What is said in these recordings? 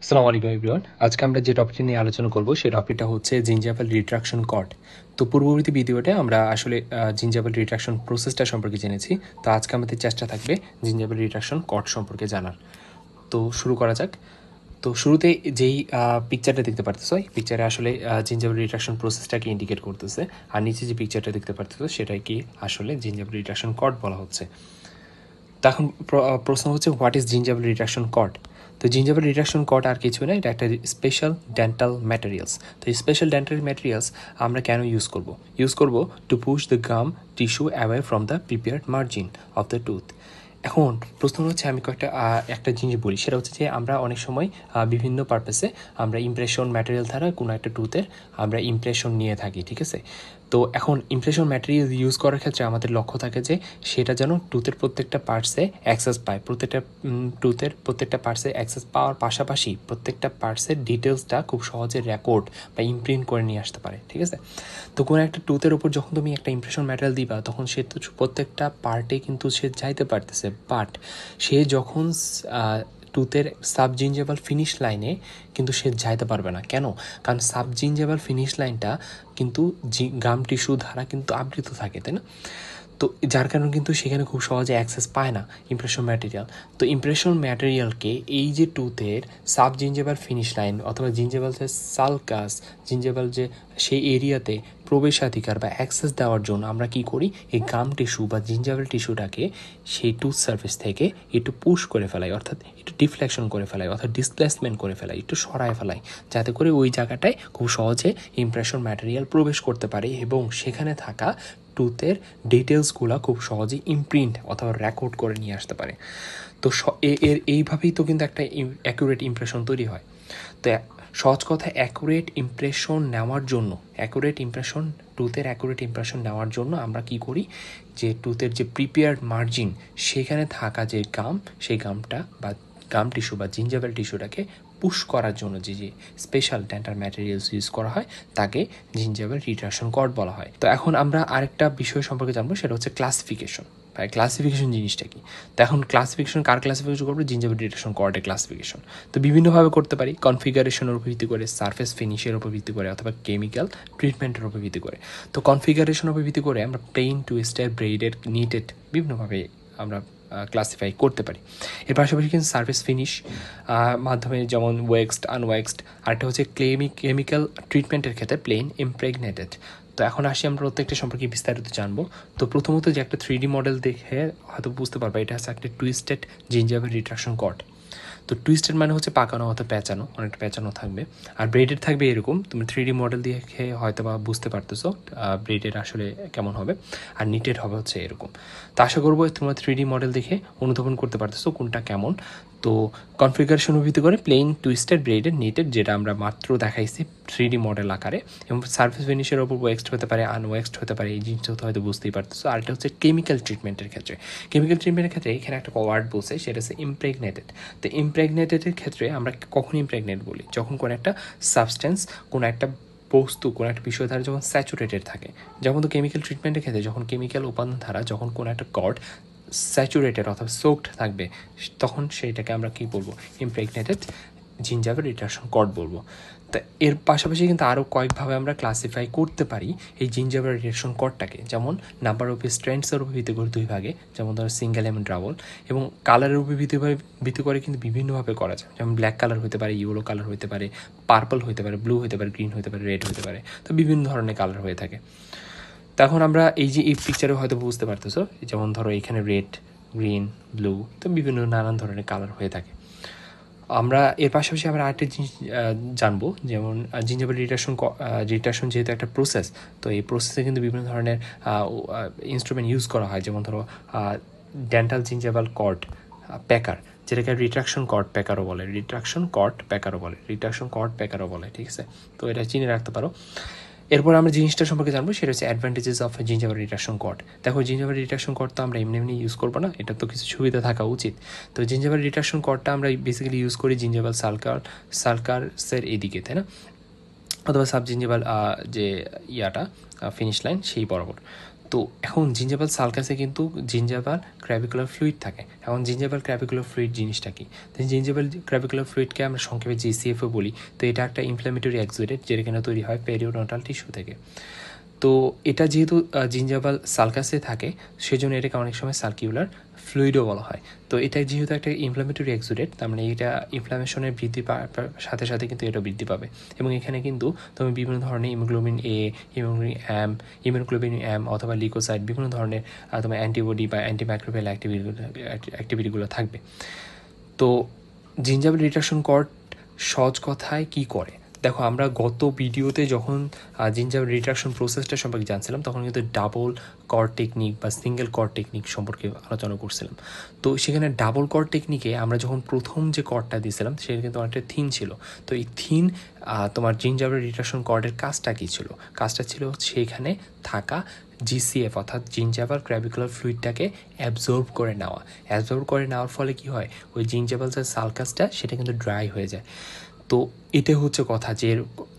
আসসালামু আলাইকুম এভরিওয়ান। আজকে আমরা যে টপিকটি নিয়ে আলোচনা করব সেই টপিকটা হচ্ছে জিঞ্জাভাল রিট্রাকশন কট। তো পূর্ববর্তী ভিডিওতে আমরা আসলে জিঞ্জাভাল রিট্রাকশন প্রসেসটা সম্পর্কে জেনেছি। তো আজকে আমাদের চেষ্টা থাকবে জিঞ্জাভাল রিট্রাকশন কট সম্পর্কে জানার। তো শুরু করা যাক। তো শুরুতে যেই পিকচারটা দেখতে পারতেছো, এই পিকচারে আসলে জিঞ্জাভাল রিট্রাকশন প্রসেসটাকে ইন্ডিকেট করতেছে, আর নিচে যে পিকচারটা দেখতে পারতেছো সেটাই কি আসলে জিঞ্জাভাল রিট্রাকশন কট বলা হচ্ছে। তো এখন প্রশ্ন হচ্ছে হোয়াট ইজ জিঞ্জাভাল রিট্রাকশন কট। তো জিঞ্জাভাল রিট্রাকশন কট আর কিছু না, এটা একটা স্পেশাল ডেন্টাল ম্যাটেরিয়ালস। তো এই স্পেশাল ডেন্টাল ম্যাটেরিয়ালস আমরা কেন ইউজ করব to push the gum tissue away from the prepared margin of the tooth. এখন প্রশ্ন হচ্ছে আমি একটা জিনিস বলি, সেটা হচ্ছে যে আমরা অনেক সময় বিভিন্ন পারপাসে আমরা ইমপ্রেশন ম্যাটেরিয়াল দ্বারা কোনো একটা টুথের আমরা ইমপ্রেশন নিয়ে থাকি, ঠিক আছে। তো এখন ইমপ্রেশন ম্যাটেরিয়াল ইউজ করার ক্ষেত্রে আমাদের লক্ষ্য থাকে যে সেটা যেন টুথের প্রত্যেকটা পার্টসে অ্যাক্সেস পায়, টুথের প্রত্যেকটা পার্টসে অ্যাক্সেস পাওয়ার পাশাপাশি প্রত্যেকটা পার্টসের ডিটেলসটা খুব সহজে রেকর্ড বা ইমপ্রিন্ট করে নিয়ে আসতে পারে, ঠিক আছে। তো কোনো একটা টুথের উপর যখন তুমি একটা ইমপ্রেশন ম্যাটেরিয়াল দিবা তখন সে তো প্রত্যেকটা পার্টে কিন্তু সে যাইতে পারতেছে, বাট সে যখন টুথের সাবজিঞ্জেবল ফিনিশ লাইনে কিন্তু সে যাইতে পারবে না। কেন? কারণ সাবজিঞ্জেবল ফিনিশ লাইনটা কিন্তু গাম টিস্যু দ্বারা কিন্তু আবৃত থাকে, তাই না? তো যার কারণে কিন্তু সেখানে খুব সহজে অ্যাক্সেস পায় না ইমপ্রেশন ম্যাটেরিয়াল। তো ইমপ্রেশন ম্যাটেরিয়ালকে এই যে টুথের সাব জিঞ্জেভাল ফিনিশ লাইন অথবা জিঞ্জেভাল যে সালকাস, জিঞ্জেভাল যে সেই এরিয়াতে প্রবেশাধিকার বা অ্যাক্সেস দেওয়ার জন্য আমরা কি করি, এই গাম টিস্যু বা জিঞ্জেভাল টিস্যুটাকে সেই টুথ সার্ফেস থেকে একটু পুশ করে ফেলাই, অর্থাৎ একটু ডিফ্লেকশন করে ফেলাই, অর্থাৎ ডিসপ্লেসমেন্ট করে ফেলাই, একটু সরায় ফেলাই, যাতে করে ওই জায়গাটায় খুব সহজে ইমপ্রেশন ম্যাটেরিয়াল প্রবেশ করতে পারে এবং সেখানে থাকা টুথের ডিটেলসগুলো খুব সহজেই ইমপ্রিন্ট অথবা রেকর্ড করে নিয়ে আসতে পারে। তো এইভাবেই তো কিন্তু একটা অ্যাকুরেট ইমপ্রেশন তৈরি হয়। তো সহজ কথা, টুথের অ্যাকুরেট ইমপ্রেশন নেওয়ার জন্য আমরা কি করি, যে টুথের যে প্রিপেয়ার্ড মার্জিন সেখানে থাকা যে গাম, সেই গামটা বা গাম টিস্যু বা জিঞ্জাভাল টিস্যুটাকে পুশ করার জন্য যে স্পেশাল ডেন্টাল ম্যাটেরিয়ালস ইউজ করা হয় তাকে জিঞ্জাভাল রিট্রাকশন কট বলা হয়। তো এখন আমরা আরেকটা বিষয় সম্পর্কে জানবো, সেটা হচ্ছে ক্লাসিফিকেশন। ক্লাসিফিকেশন জিনিসটা কি? তো এখন ক্লাসিফিকেশন করবো, জিঞ্জাভাল রিট্রাকশন কর্ডের ক্লাসিফিকেশন তো বিভিন্নভাবে করতে পারি, কনফিগারেশনের উপর ভিত্তি করে, সারফেস ফিনিশের উপর ভিত্তি করে, অথবা কেমিক্যাল ট্রিটমেন্টের উপর ভিত্তি করে। তো কনফিগারেশনের উপর ভিত্তি করে আমরা প্লেন, টুইস্টেড, ব্রেডেড, নিটেড বিভিন্নভাবে আমরা ক্লাসিফাই করতে পারি। এর পাশাপাশি কিন্তু সারফেস ফিনিশ মাধ্যমে, যেমন ওয়েক্সড, আনওয়েক্সড, আরেকটা হচ্ছে কেমিক্যাল ট্রিটমেন্টের ক্ষেত্রে প্লেন, ইমপ্রেগনেটেড। তো এখন আসি আমরা প্রত্যেকটা সম্পর্কে বিস্তারিত জানবো। তো প্রথমত যে একটা 3D মডেল দেখে হয়তো বুঝতে পারবা এটা হচ্ছে একটা টুইস্টেড জিঞ্জাভাল রিট্রাকশন কট। তো টুইস্টেড মানে হচ্ছে পাকানো অথবা পেঁচানো, অনেকটা পেঁচানো থাকবে। আর ব্রেডেড থাকবে এরকম, তুমি 3D মডেল দিয়ে খেয়ে হয়তো বা বুঝতে পারতেছো ব্রেডেড আসলে কেমন হবে। আর নিটেড হবে হচ্ছে এরকম। তো আশা করবো তোমরা 3D মডেল দেখে অনুধাবন করতে পারতেছো কোনটা কেমন। তো কনফিগারেশন ভিত্তি করে প্লেন, টুইস্টেড, ব্রেডেড, নিটেড, যেটা আমরা মাত্র দেখাইছি 3D মডেল আকারে। এবং সার্ফেস ফিনিশের ওপর ওয়েক্সড হতে পারে, আনওয়েক্সড হতে পারে, এই জিনিসটা তো হয়তো বুঝতেই পারতেছো। আর এটা হচ্ছে কেমিক্যাল ট্রিটমেন্টের ক্ষেত্রে। কেমিক্যাল ট্রিটমেন্টের ক্ষেত্রে এখানে একটা ওয়ার্ড বলছে, সেটা হচ্ছে ইমপ্রেগনেটেড। তো ইমপ্রেগনেটেডের ক্ষেত্রে আমরা কখন ইমপ্রেগনেট বলি, যখন কোনো একটা সাবস্টেন্স, কোনো একটা বস্তু, কোনো একটা বিষয় দ্বারা যখন স্যাচুরেটেড থাকে। যেমন তো কেমিক্যাল ট্রিটমেন্টের ক্ষেত্রে যখন কেমিক্যাল উপাদান দ্বারা যখন কোনো একটা কর্ড স্যাচুরেটেড অথবা সোকড থাকবে, তখন সেইটাকে আমরা কি বলবো, ইমপ্রেগনেটেড জিঞ্জাভাল রিট্রাকশন কট বলবো। তা এর পাশাপাশি কিন্তু আরও কয়েকভাবে আমরা ক্লাসিফাই করতে পারি এই জিঞ্জাভাল রিট্রাকশন কটটাকে, যেমন নাম্বার অফ স্ট্রেন্ডসের উপর ভিত্তি করে দুই ভাগে, যেমন ধরো সিঙ্গেল এবং ডাবল, এবং কালারের উপর ভিত্তি করে কিন্তু বিভিন্নভাবে করা যায়, যেমন ব্ল্যাক কালার হতে পারে, ইয়েলো কালার হতে পারে, পার্পল হতে পারে, ব্লু হতে পারে, গ্রিন হতে পারে, রেড হতে পারে। তো বিভিন্ন ধরনের কালার হয়ে থাকে। তখন আমরা এই পিকচারে হয়তো বুঝতে পারতেছো, যেমন ধরো এখানে রেড, গ্রিন, ব্লু, তো বিভিন্ন নানান ধরনের কালার হয়ে থাকে। আমরা এর পাশাপাশি আমরা আরেকটা জিনিস জানবো, যেমন জিঞ্জাভাল রিট্রাকশন যেহেতু একটা প্রসেস, তো এই প্রসেসে কিন্তু বিভিন্ন ধরনের ইনস্ট্রুমেন্ট ইউজ করা হয়, যেমন ধরো ডেন্টাল জিঞ্জাভাল কট প্যাকার, যেটাকে রিট্রাকশন কট প্যাকারও বলে, ঠিক আছে। তো এটা চিনে রাখতে পারো। এরপর আমরা জিনিসটা সম্পর্কে জানবো, সেটা হচ্ছে অ্যাডভান্টেজেস অফ জিঞ্জাভাল রিট্রাকশন কট। দেখো, জিঞ্জাভাল রিট্রাকশন কট তো আমরা এমনি ইউজ করবো না, এটা তো কিছু সুবিধা থাকা উচিত। তো জিঞ্জাভাল রিট্রাকশন কটটা আমরা বেসিক্যালি ইউজ করি জিঞ্জাভাল সালকারসের এদিকে, তাই না, অথবা সাব জিঞ্জাভাল যে ফিনিশ লাইন সেই বরাবর। তো এখন জিঞ্জাভাল সালকাসে কিন্তু জিঞ্জাভাল ক্র্যাভিকুলার ফ্লুইড থাকে। এখন জিঞ্জাভাল ক্র্যাভিকুলার ফ্লুইড জিনিসটা কি? তো জিঞ্জাভাল ক্র্যাভিকুলার ফ্লুইডকে আমরা সংক্ষেপে জিসিএফও বলি। তো এটা একটা ইনফ্ল্যামেটরি এক্সুডেট যেটা কিনা তৈরি হয় পেরিওডন্টাল টিস্যু থেকে। তো এটা যেহেতু জিঞ্জাভাল সালকাসে থাকে সেজন্য এটাকে অনেক সময় সার্কিউলার ফ্লুইডও বলা হয়। তো এটা যেহেতু একটা ইনফ্ল্যামেটরি এক্সুডেট, তার মানে এটা ইনফ্ল্যামেশনের বৃদ্ধি সাথে সাথে কিন্তু এটা বৃদ্ধি পাবে। এবং এখানে কিন্তু তুমি বিভিন্ন ধরনের হিমোগ্লোবিন এ, হিমোগ্লোবিন এম অথবা লিকোসাইট, বিভিন্ন ধরনের তোমার অ্যান্টিবডি বা অ্যান্টিমাইক্রোবিয়াল অ্যাক্টিভিটিগুলো থাকবে। তো জিঞ্জাভাল রিডাকশন কর্ড সহজ কথায় কি করে দেখো, আমরা গত ভিডিওতে যখন জিঞ্জাভাল রিডাকশন প্রসেসটা সম্পর্কে জানছিলাম তখন কিন্তু ডাবল কর্ড টেকনিক বা সিঙ্গেল কর্ড টেকনিক সম্পর্কে আলোচনা করছিলাম। তো সেখানে ডাবল কর্ড টেকনিকে আমরা যখন প্রথম যে কর্ডটা দিয়েছিলাম সেটা কিন্তু অনেকটা থিন ছিল। তো এই থিন তোমার জিঞ্জাভাল রিডাকশন কর্ডের কাজটা কী ছিল? কাজটা ছিল সেইখানে থাকা জিসিএফ অর্থাৎ জিঞ্জাভাল ক্র্যাভিকুলার ফ্লুইডটাকে অ্যাবজর্ব করে নেওয়া। অ্যাবজর্ব করে নেওয়ার ফলে কি হয়, ওই জিঞ্জাভাল যে সালকাসটা সেটা কিন্তু ড্রাই হয়ে যায়। তো এটা হচ্ছে কথা যে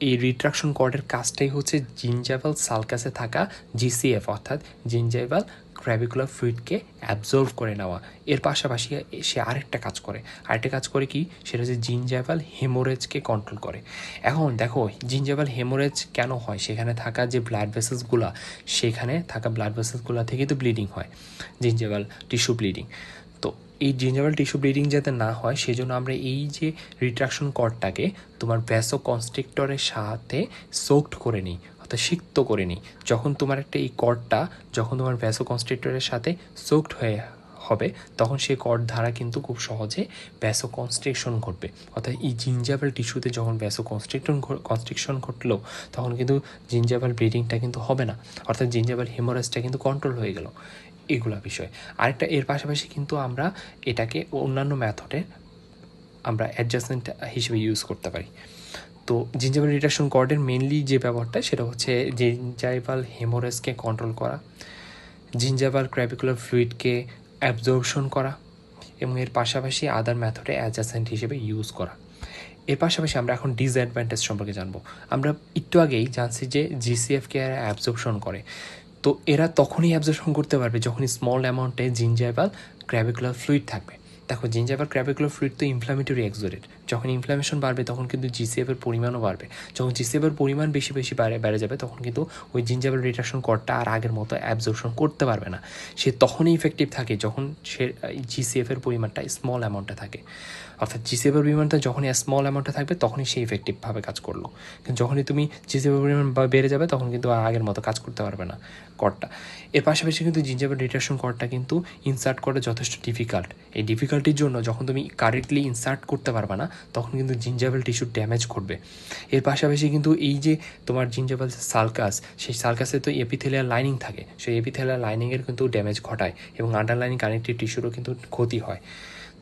এই রিট্রাকশন কর্ডের কাজটাই হচ্ছে জিঞ্জাভাল সালকাসে থাকা জিসিএফ অর্থাৎ জিঞ্জাভাল ক্র্যাভিকুলার ফ্লুইডকে অ্যাবজর্ভ করে নেওয়া। এর পাশাপাশি সে আরেকটা কাজ করে কি, সেটা হচ্ছে জিঞ্জাভাল হেমোরেজকে কন্ট্রোল করে। এখন দেখো জিঞ্জাভাল হেমোরেজ কেন হয়? সেখানে থাকা যে ব্লাড ভেসেলসগুলো, সেখানে থাকা ব্লাড ভেসেলসগুলো থেকে তো ব্লিডিং হয়, জিঞ্জাভাল টিস্যু ব্লিডিং। তো এই জিঞ্জাভাল টিস্যু ব্লিডিং যাতে না হয় সেজন্য আমরা এই যে রিট্রাকশন কর্ডটাকে তোমার ভ্যাসো কনস্ট্রিক্টরের সাথে সোকড করে নিই, অর্থাৎ সিক্ত করে নিই। যখন তোমার একটা এই কর্ডটা যখন তোমার ভ্যাসো কনস্ট্রিক্টরের সাথে সোকড হয়ে হবে তখন সেই কর্ড দ্বারা কিন্তু খুব সহজে ভ্যাসো কনস্ট্রিকশন ঘটবে। অর্থাৎ এই জিঞ্জাভাল টিস্যুতে যখন ভ্যাসো কনস্ট্রিকশন ঘটলো তখন কিন্তু জিঞ্জাভাল ব্লিডিংটা কিন্তু হবে না, অর্থাৎ জিঞ্জাভাল হেমোরেজটা কিন্তু কন্ট্রোল হয়ে গেল। এগুলা বিষয়। আরেকটা এর পাশাপাশি কিন্তু আমরা এটাকে অন্যান্য মেথডে আমরা অ্যাডজাস্টমেন্ট হিসেবে ইউজ করতে পারি। তো জিঞ্জাভাল রিডাকশন কর্ডের মেনলি যে ব্যবহারটা সেটা হচ্ছে জিঞ্জাভাল হেমোরেজকে কন্ট্রোল করা, জিঞ্জাভাল ক্র্যাভিকুলার ফ্লুইডকে অ্যাবজর্পশন করা এবং এর পাশাপাশি আদার মেথডে অ্যাডজাস্টমেন্ট হিসেবে ইউজ করা। এর পাশাপাশি আমরা এখন ডিসঅ্যাডভান্টেজ সম্পর্কে জানবো। আমরা একটু আগেই জানছি যে জিসিএফকে অ্যাবজর্পশন করে। তো এরা তখনই অ্যাবজর্পশন করতে পারবে যখন স্মল অ্যামাউন্টে জিঞ্জাভাল ক্র্যাভিকুলার ফ্লুইড থাকবে। দেখো জিঞ্জাভাল ক্র্যাভিকুলার ফ্লুইড তো ইনফ্ল্যামেটরি এক্সোডেট, যখন ইনফ্ল্যামেশন বাড়বে তখন কিন্তু জিসিএফের পরিমাণও বাড়বে। যখন জিসিএফের পরিমাণ বেশি বেড়ে যাবে তখন কিন্তু ওই জিঞ্জাভাল রিডাকশন কর্ডটা আর আগের মতো অ্যাবজর্পশন করতে পারবে না। সে তখনই ইফেক্টিভ থাকে যখন সে জিসিএফের পরিমাণটা স্মল অ্যামাউন্টে থাকে। অর্থাৎ জিসিএফের পরিমাণটা যখনই স্মল অ্যামাউন্টে থাকবে তখনই সে ইফেক্টিভভাবে কাজ করলো। কিন্তু যখনই তুমি জিসিএফের পরিমাণ বেড়ে যাবে তখন কিন্তু আর আগের মতো কাজ করতে পারবে না কর্ডটা। এর পাশাপাশি কিন্তু জিঞ্জাভাল রিডাকশন কর্ডটা কিন্তু ইনসার্ট করা যথেষ্ট ডিফিকাল্ট। এই ডিফিকাল্টির জন্য যখন তুমি কারেক্টলি ইনসার্ট করতে পারবে না তখন কিন্তু জিঞ্জাভাল টিস্যু ড্যামেজ ঘটবে। এর পাশাপাশি কিন্তু এই যে তোমার জিঞ্জাভাল সালকাস, সেই সালকাসে তো এপিথেলিয়াল লাইনিং থাকে, সেই এপিথেলিয়াল লাইনিংয়ের কিন্তু ড্যামেজ ঘটায় এবং আন্ডারলাইনিং কানেক্টিভ টিস্যুরও কিন্তু ক্ষতি হয়।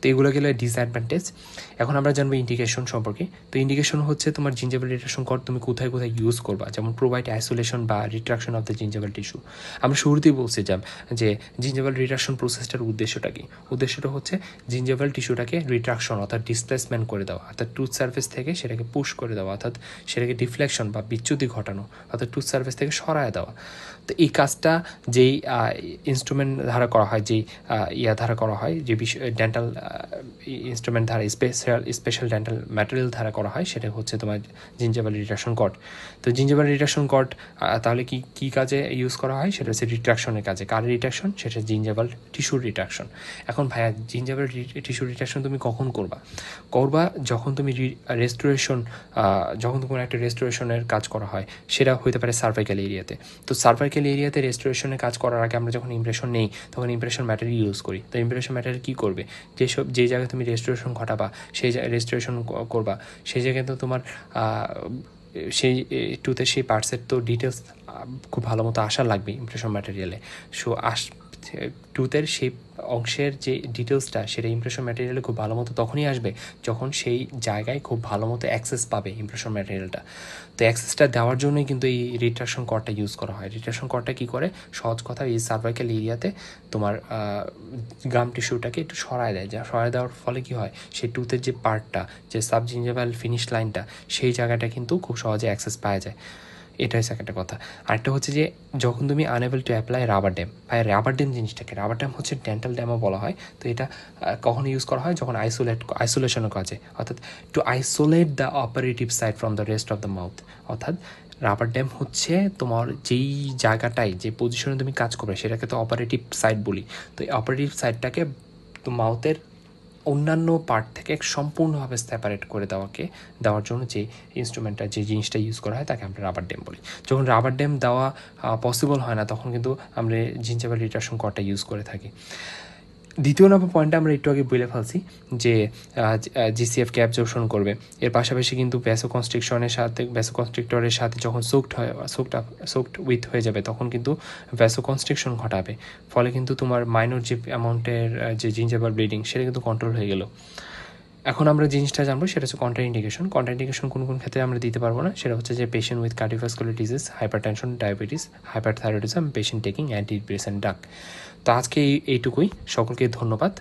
তো এগুলো গেলে ডিসঅ্যাডভান্টেজ। এখন আমরা জানবো ইন্ডিকেশন সম্পর্কে। তো ইন্ডিকেশন হচ্ছে তোমার জিঞ্জাভাল রিডাকশন কর্ড তুমি কোথায় কোথায় ইউজ করবা, যেমন প্রোভাইড আইসোলেশন বা রিট্রাকশন অফ দ্য জিঞ্জাভাল টিস্যু। আমরা শুরুতেই বলছিলাম যে জিঞ্জাভাল রিডাকশন প্রসেসটার উদ্দেশ্যটা কি? উদ্দেশ্যটা হচ্ছে জিঞ্জাভাল টিস্যুটাকে রিট্রাকশন অর্থাৎ ডিসপ্লেসমেন্ট করে দেওয়া, অর্থাৎ টুথ সার্ফেস থেকে সেটাকে পুশ করে দেওয়া, অর্থাৎ সেটাকে ডিফ্লেকশন বা বিচ্যুতি ঘটানো, অর্থাৎ টুথ সার্ফেস থেকে সরায় দেওয়া। তো এই কাজটা যেই ইনস্ট্রুমেন্ট দ্বারা করা হয়, যেই দ্বারা করা হয়, যে ডেন্টাল ইনস্ট্রুমেন্ট দ্বারা স্পেশাল ডেন্টাল ম্যাটেরিয়াল দ্বারা করা হয় সেটা হচ্ছে তোমার জিঞ্জাভাল রিডাকশন কর্ড। তো জিঞ্জাভাল রিডাকশন কর্ড তাহলে কি কাজে ইউজ করা হয়? সেটা হচ্ছে রিট্রাকশনের কাজে। কার রিট্রাকশন? সেটা জিঞ্জাভাল টিস্যুর রিট্রাকশন। এখন ভাইয়া জিঞ্জাভাল টিস্যুর রিট্রাকশন তুমি কখন করবা? যখন তুমি রেস্টোরেশন, যখন তোমার একটা রেস্টোরেশনের কাজ করা হয়, সেটা হতে পারে সার্ভাইকাল এরিয়াতে। তো সার্ভাইকাল এরিয়াতে রেস্টোরেশনের কাজ করার আগে আমরা যখন ইমপ্রেশন নেই তখন ইমপ্রেশন ম্যাটেরিয়াল ইউজ করি। তো ইমপ্রেশন ম্যাটেরিয়াল কী করবে? যে জায়গায় তুমি রেস্টোরেশন ঘটাবা, সেই রেস্টোরেশন করবা, সেই জায়গায় তো তোমার সেই টুথের সেই পার্টসের তো ডিটেলস খুব ভালো মতো আসা লাগবে ইমপ্রেশন ম্যাটেরিয়ালে। সো টুথের সেই অংশের যে ডিটেলসটা সেটা ইমপ্রেশন ম্যাটেরিয়ালে খুব ভালো মতো তখনই আসবে যখন সেই জায়গায় খুব ভালো মতো অ্যাক্সেস পাবে ইমপ্রেশন ম্যাটেরিয়ালটা। তো অ্যাক্সেসটা দেওয়ার জন্যই কিন্তু এই রিট্রাকশন কর্ডটা ইউজ করা হয়। রিট্রাকশন কর্ডটা কী করে? সহজ কথা, এই সার্ভাইকাল এরিয়াতে তোমার গাম টিস্যুটাকে একটু সরায় দেয়। সরায় দেওয়ার ফলে কী হয়, সেই টুথের যে পার্টটা, যে সাবজিঞ্জাভাল ফিনিশ লাইনটা, সেই জায়গাটা কিন্তু খুব সহজে অ্যাক্সেস পাওয়া যায়। এটা হচ্ছে একটা কথা। আরেকটা হচ্ছে যে যখন তুমি unable to apply rubber dam, ভাই রাবার ড্যাম জিনিসটাকে, রাবার ড্যাম হচ্ছে ডেন্টাল ড্যামও বলা হয়। তো এটা কখন ইউজ করা হয়, যখন আইসোলেশনের কাজে, অর্থাৎ to isolate the operative side from the rest of the mouth. অর্থাৎ রাবার ড্যাম হচ্ছে তোমার যেই জায়গাটায়, যে পজিশনে তুমি কাজ করবে সেটাকে তো অপারেটিভ সাইড বলি। তো এই অপারেটিভ সাইডটাকে তো মাউথের অন্যান্য পার্ট থেকে সম্পূর্ণভাবে সেপারেট করে দেওয়ার জন্য যে ইনস্ট্রুমেন্টটা, যে জিনিসটা ইউজ করা হয় তাকে আমরা রাবার ড্যাম বলি। যখন রাবার ড্যাম দেওয়া পসিবল হয় না তখন কিন্তু আমরা জিঞ্জাভাল রিট্রাকশন কর্ডটা ইউজ করে থাকি। দ্বিতীয় নম্বর পয়েন্টটা আমরা একটু আগে বলে ফেলছি যে জিসিএফকে অ্যাবজর্পশন করবে। এর পাশাপাশি কিন্তু ভ্যাসোকনস্ট্রিক্টরের সাথে যখন সোকড উইথ হয়ে যাবে তখন কিন্তু ভ্যাসোকনস্ট্রিকশন ঘটাবে, ফলে কিন্তু তোমার মাইনর যে অ্যামাউন্টের যে জিঞ্জাভাল ব্লিডিং সেটা কিন্তু কন্ট্রোল হয়ে গেল। এখন আমরা জিনিসটা জানবো সেটা হচ্ছে কন্ট্রাইন্ডিকেশন। কন্ট্রাইন্ডিকেশন কোন কোন ক্ষেত্রে আমরা দিতে পারবো না, সেটা হচ্ছে যে patient with cardiovascular disease, hypertension, diabetes, hyperthyroidism, patient taking anti depressant drug. তো আজকে এইটুকুই, সকলকে ধন্যবাদ।